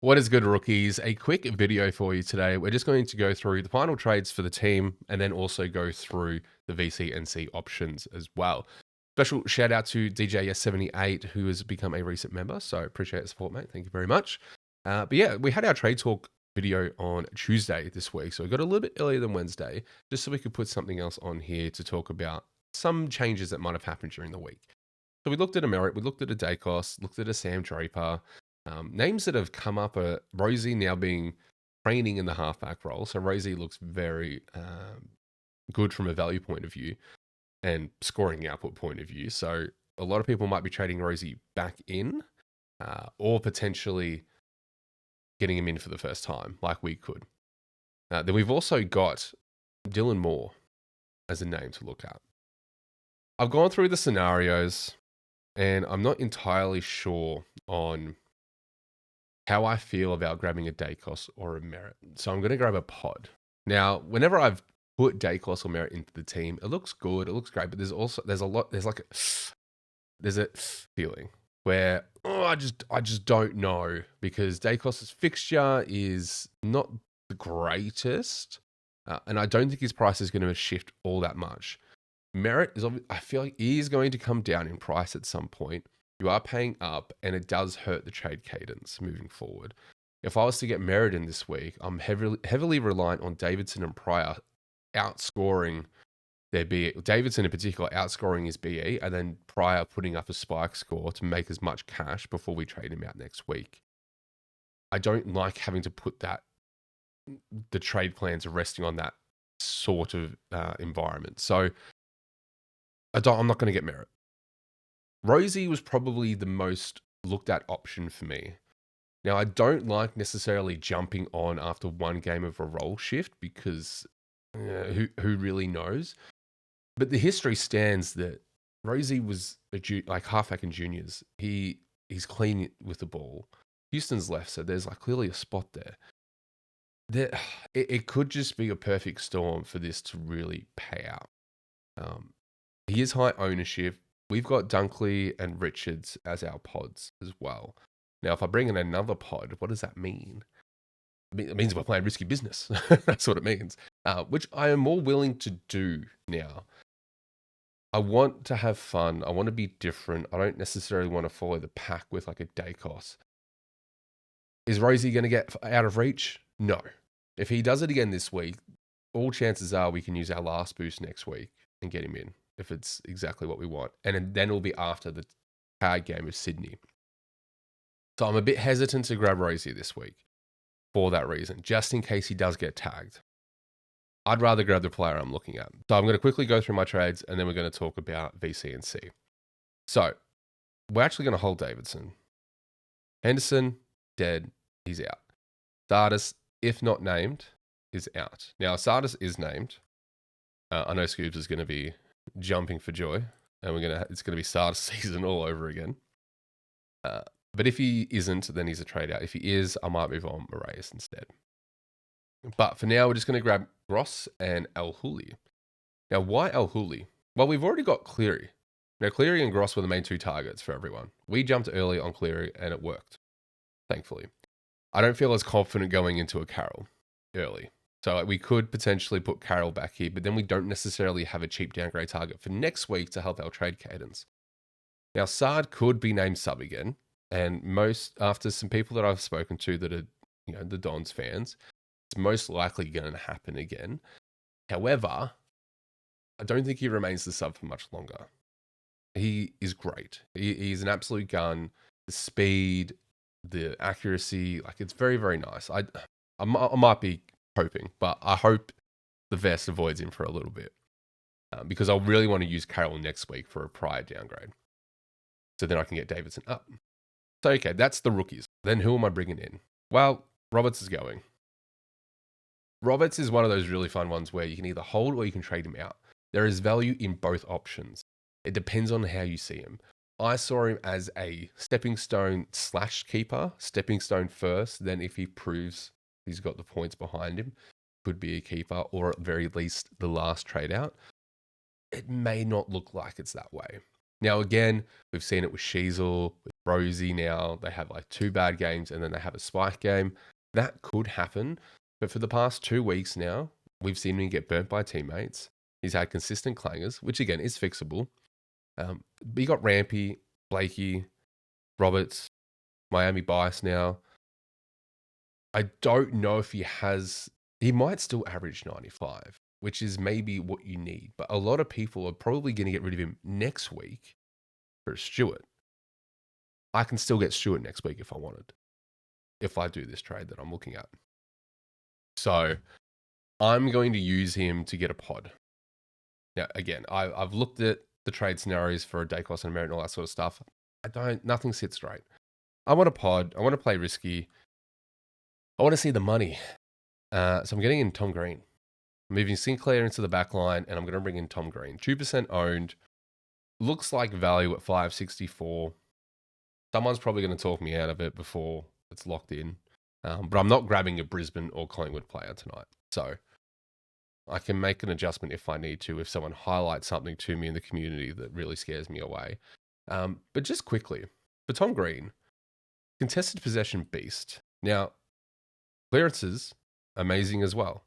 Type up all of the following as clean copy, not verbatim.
What is good, rookies? A quick video for you today. We're just going to go through the final trades for the team and then also go through the VCNC options as well. Special shout out to DJS78, who has become a recent member. So appreciate the support, mate. Thank you very much. But yeah, we had our trade talk video on Tuesday this week. So we got a little bit earlier than Wednesday, just so we could put something else on here to talk about some changes that might have happened during the week. So we looked at a Merritt, we looked at a Dacos, looked at a Sam Draper. Names that have come up are Rosie now being training in the halfback role. So Rosie looks very good from a value point of view and scoring output point of view. So a lot of people might be trading Rosie back in or potentially getting him in for the first time like we could. Then we've also got Dylan Moore as a name to look at. I've gone through the scenarios and I'm not entirely sure on how I feel about grabbing a Dacos or a Merritt. So I'm going to grab a pod. Now, whenever I've put Dacos or Merritt into the team, it looks good, it looks great, but there's a feeling where I just don't know, because Dacos's fixture is not the greatest, and I don't think his price is going to shift all that much. Merritt is, I feel like he is going to come down in price at some point. You are paying up, and it does hurt the trade cadence moving forward. If I was to get Merritt in this week, I'm heavily reliant on Davidson and Pryor outscoring their BE. Davidson in particular outscoring his BE, and then Pryor putting up a spike score to make as much cash before we trade him out next week. I don't like having to put the trade plans resting on that sort of environment. So I'm not going to get Merritt. Rosie was probably the most looked at option for me. Now, I don't like necessarily jumping on after one game of a role shift, because who really knows? But the history stands that Rosie was like halfback in juniors. He's clean with the ball. Houston's left, so there's like clearly a spot there. It could just be a perfect storm for this to really pay out. He is high ownership. We've got Dunkley and Richards as our pods as well. Now, if I bring in another pod, what does that mean? It means we're playing risky business. That's what it means, which I am more willing to do now. I want to have fun. I want to be different. I don't necessarily want to follow the pack with like a Dacos. Is Rosie going to get out of reach? No. If he does it again this week, all chances are we can use our last boost next week and get him in, if it's exactly what we want. And then it'll be after the tag game of Sydney. So I'm a bit hesitant to grab Rosie this week for that reason, just in case he does get tagged. I'd rather grab the player I'm looking at. So I'm going to quickly go through my trades, and then we're going to talk about VCNC. So we're actually going to hold Davidson. Henderson, dead. He's out. Sardis, if not named, is out. Now, Sardis is named. I know Scoobs is going to be jumping for joy, and it's going to be Sardis season all over again. But if he isn't, then he's a trade out. If he is, I might move on Moraes instead. But for now, we're just going to grab Gross and El Houli. Now, why El Houli? Well, we've already got Cleary. Now, Cleary and Gross were the main two targets for everyone. We jumped early on Cleary, and it worked, thankfully. I don't feel as confident going into a Carroll early. So we could potentially put Carroll back here, but then we don't necessarily have a cheap downgrade target for next week to help our trade cadence. Now, Sard could be named sub again, and after some people that I've spoken to that are, the Dons fans, it's most likely going to happen again. However, I don't think he remains the sub for much longer. He is great. He's an absolute gun. The speed, the accuracy, like it's very, very nice. I might be hoping, but I hope the vest avoids him for a little bit, because I really want to use Carroll next week for a prior downgrade. So then I can get Davidson up. So, okay, that's the rookies. Then who am I bringing in? Well, Roberts is going. Roberts is one of those really fun ones where you can either hold or you can trade him out. There is value in both options. It depends on how you see him. I saw him as a stepping stone / keeper, stepping stone first. Then if he proves he's got the points behind him, could be a keeper, or at very least the last trade out. It may not look like it's that way. Now, again, we've seen it with Sheasel, with Rosie now. They have like 2 bad games and then they have a spike game. That could happen. But for the past 2 weeks now, we've seen him get burnt by teammates. He's had consistent clangers, which again is fixable. But you got Rampy, Blakey, Roberts, Miami Bias now. I don't know if he might still average 95, which is maybe what you need. But a lot of people are probably going to get rid of him next week for Stewart. I can still get Stewart next week if I wanted, if I do this trade that I'm looking at. So I'm going to use him to get a pod. Now, again, I've looked at the trade scenarios for Dacos and Merritt and all that sort of stuff. Nothing sits right. I want a pod. I want to play risky. I want to see the money. So I'm getting in Tom Green. I'm moving Sinclair into the back line, and I'm going to bring in Tom Green. 2% owned. Looks like value at 564. Someone's probably going to talk me out of it before it's locked in. But I'm not grabbing a Brisbane or Collingwood player tonight. So I can make an adjustment if I need to, if someone highlights something to me in the community that really scares me away. But just quickly, for Tom Green, contested possession beast. Now, clearances, amazing as well.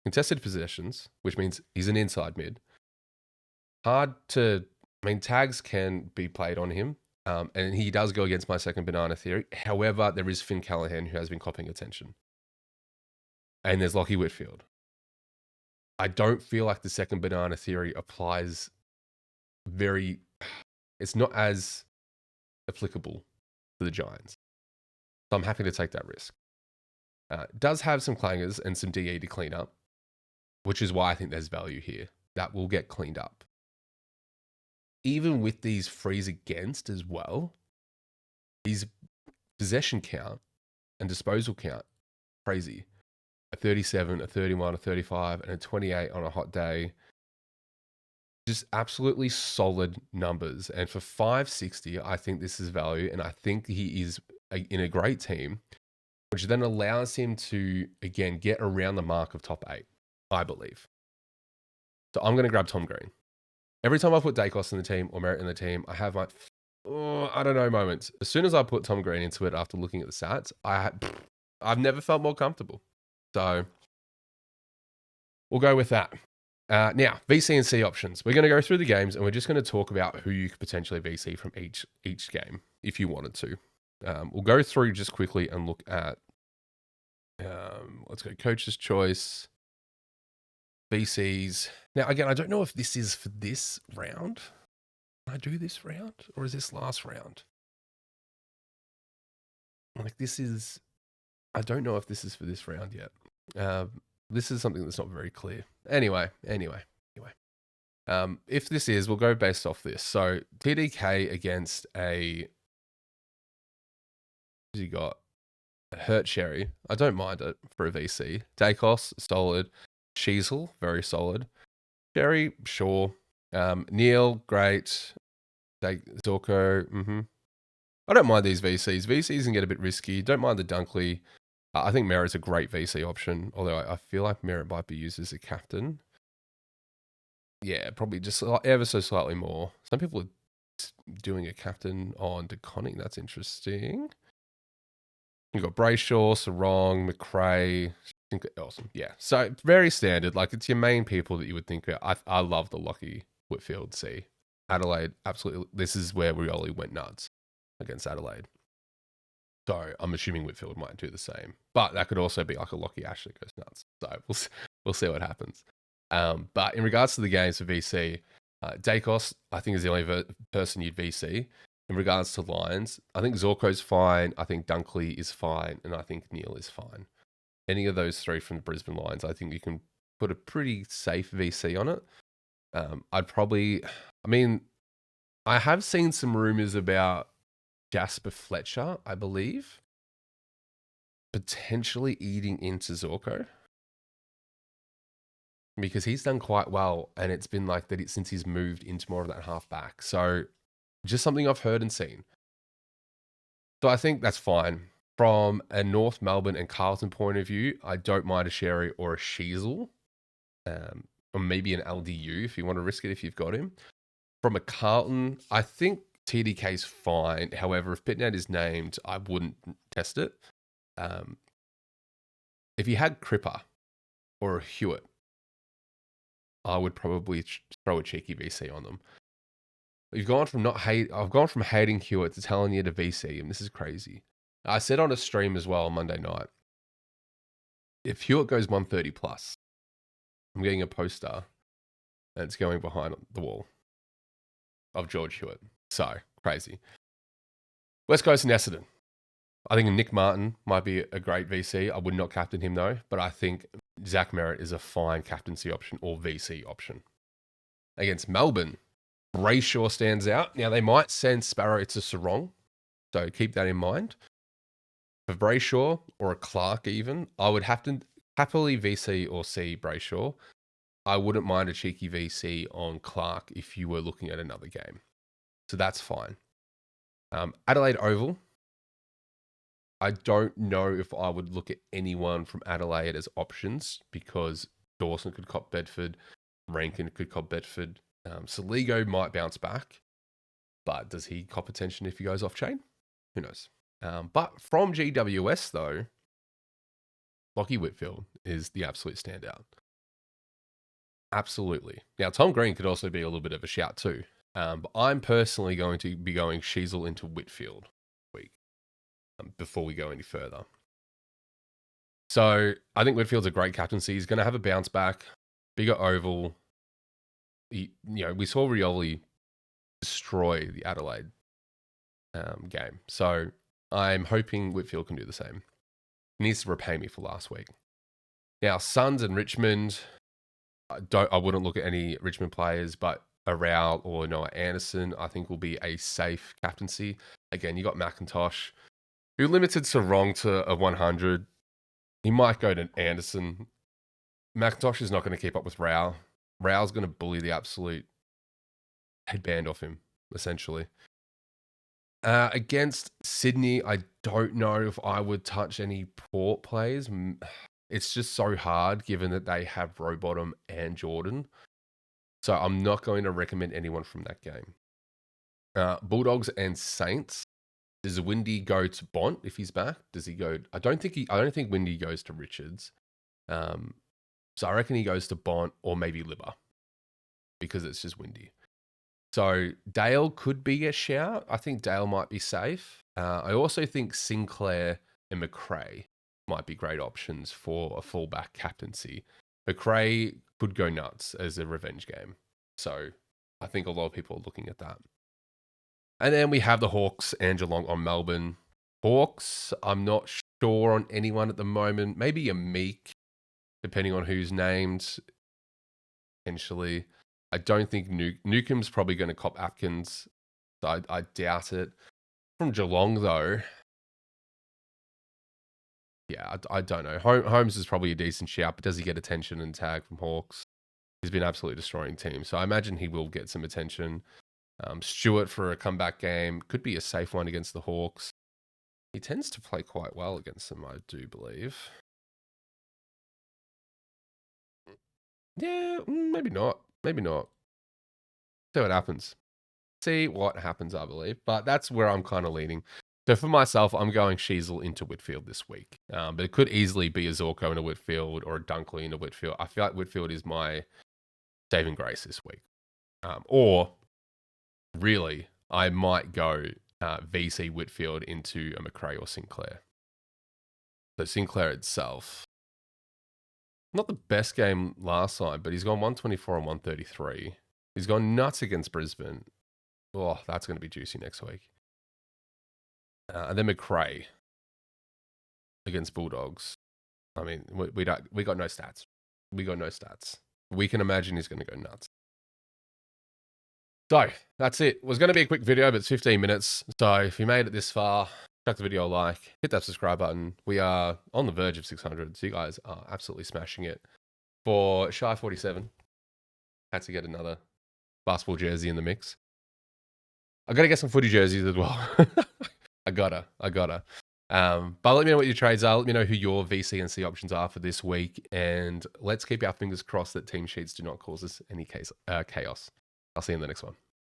Contested possessions, which means he's an inside mid. Tags can be played on him. And he does go against my second banana theory. However, there is Finn Callahan who has been copping attention. And there's Lockie Whitfield. I don't feel like the second banana theory applies it's not as applicable to the Giants. So I'm happy to take that risk. Does have some clangers and some DE to clean up, which is why I think there's value here. That will get cleaned up. Even with these frees against as well, his possession count and disposal count, crazy. A 37, a 31, a 35, and a 28 on a hot day. Just absolutely solid numbers. And for 560, I think this is value. And I think he is in a great team, which then allows him to, again, get around the mark of top 8, I believe. So I'm going to grab Tom Green. Every time I put Dacos in the team or Merritt in the team, I have my, I don't know, moments. As soon as I put Tom Green into it after looking at the stats, I've never felt more comfortable. So we'll go with that. Now, VC and C options. We're going to go through the games and we're just going to talk about who you could potentially VC from each game if you wanted to. We'll go through just quickly and look at, let's go coach's choice, VCs. Now, again, I don't know if this is for this round. Can I do this round or is this last round? I don't know if this is for this round yet. This is something that's not very clear. Anyway. If this is, we'll go based off this. So TDK against who's he got? A Hurt Sherry. I don't mind it for a VC. Dacos, solid. Sheasel, very solid. Sherry, sure. Neil, great. Zorko, I don't mind these VCs. VCs can get a bit risky. Don't mind the Dunkley. I think Merritt's a great VC option, although I feel like Merritt might be used as a captain. Yeah, probably just ever so slightly more. Some people are doing a captain on DeConning. That's interesting. You've got Brayshaw, Sarong, McRae. Awesome. Yeah. So very standard. Like it's your main people that you would think. I love the Lockie Whitfield C. Adelaide, absolutely. This is where Rioli went nuts against Adelaide. So I'm assuming Whitfield might do the same. But that could also be like a Lockie Ashley goes nuts. So we'll see what happens. But in regards to the games for VC, Dacos, I think, is the only person you'd VC. In regards to Lions, I think Zorko's fine. I think Dunkley is fine. And I think Neil is fine. Any of those three from the Brisbane Lions, I think you can put a pretty safe VC on it. I have seen some rumors about Jasper Fletcher, I believe, potentially eating into Zorko. Because he's done quite well, and it's been like that since he's moved into more of that halfback. So just something I've heard and seen. So I think that's fine. From a North Melbourne and Carlton point of view, I don't mind a Sherry or a Sheasel, or maybe an LDU if you want to risk it if you've got him. From a Carlton, I think TDK's fine. However, if Pitnet is named, I wouldn't test it. If you had Cripper or a Hewitt, I would probably throw a cheeky VC on them. I've gone from hating Hewitt to telling you to VC him. This is crazy. I said on a stream as well on Monday night, if Hewitt goes 130 plus, I'm getting a poster and it's going behind the wall of George Hewitt. So crazy. West Coast and Essendon. I think Nick Martin might be a great VC. I would not captain him though, but I think Zach Merritt is a fine captaincy option or VC option. Against Melbourne, Brayshaw stands out. Now they might send Sparrow to Sarong, so keep that in mind. For Brayshaw or a Clark even, I would have to happily VC or C Brayshaw. I wouldn't mind a cheeky VC on Clark if you were looking at another game. So that's fine. Adelaide Oval. I don't know if I would look at anyone from Adelaide as options because Dawson could cop Bedford, Rankin could cop Bedford. Saligo might bounce back, but does he cop attention if he goes off chain? Who knows? But from GWS though, Lockie Whitfield is the absolute standout. Absolutely. Now Tom Green could also be a little bit of a shout too. But I'm personally going to be going Sheasel into Whitfield week before we go any further. So I think Whitfield's a great captaincy. He's going to have a bounce back, bigger oval. We saw Rioli destroy the Adelaide game. So I'm hoping Whitfield can do the same. He needs to repay me for last week. Now, Suns and Richmond, I wouldn't look at any Richmond players, but a Rowell or Noah Anderson, I think will be a safe captaincy. Again, you got McIntosh, who limited Sarong to a 100. He might go to Anderson. McIntosh is not going to keep up with Rowell. Rowell's going to bully the absolute headband off him, essentially. Against Sydney, I don't know if I would touch any Port players. It's just so hard given that they have Rowbottom and Jordan. So I'm not going to recommend anyone from that game. Bulldogs and Saints. Does Windy go to Bont if he's back? Does he go? I don't think Windy goes to Richards. So I reckon he goes to Bont or maybe Libba because it's just Windy. So Dale could be a shout. I think Dale might be safe. I also think Sinclair and McRae might be great options for a fullback captaincy. McRae could go nuts as a revenge game. So I think a lot of people are looking at that. And then we have the Hawks and Geelong on Melbourne. Hawks, I'm not sure on anyone at the moment. Maybe a Meek, depending on who's named, potentially. I don't think Newcomb's probably going to cop Atkins. So I doubt it. From Geelong, though, yeah, I don't know. Holmes is probably a decent shout, but does he get attention and tag from Hawks? He's been absolutely destroying teams. So I imagine he will get some attention. Stewart for a comeback game. Could be a safe one against the Hawks. He tends to play quite well against them, I do believe. Yeah, maybe not. Maybe not. See what happens. I believe. But that's where I'm kind of leaning. So for myself, I'm going Sheasel into Whitfield this week. But it could easily be a Zorko into Whitfield or a Dunkley into Whitfield. I feel like Whitfield is my saving grace this week. Or really, I might go VC Whitfield into a McRae or Sinclair. So Sinclair itself, not the best game last time, but he's gone 124 and 133. He's gone nuts against Brisbane. Oh, that's going to be juicy next week. And then McRae against Bulldogs. I mean, we got no stats. We got no stats. We can imagine he's going to go nuts. So that's it. It was going to be a quick video, but it's 15 minutes. So if you made it this far, chuck the video a like, hit that subscribe button. We are on the verge of 600. So you guys are absolutely smashing it. For Shy 47, had to get another basketball jersey in the mix. I got to get some footy jerseys as well. I gotta. But let me know what your trades are. Let me know who your VC and C options are for this week. And let's keep our fingers crossed that team sheets do not cause us any chaos. I'll see you in the next one.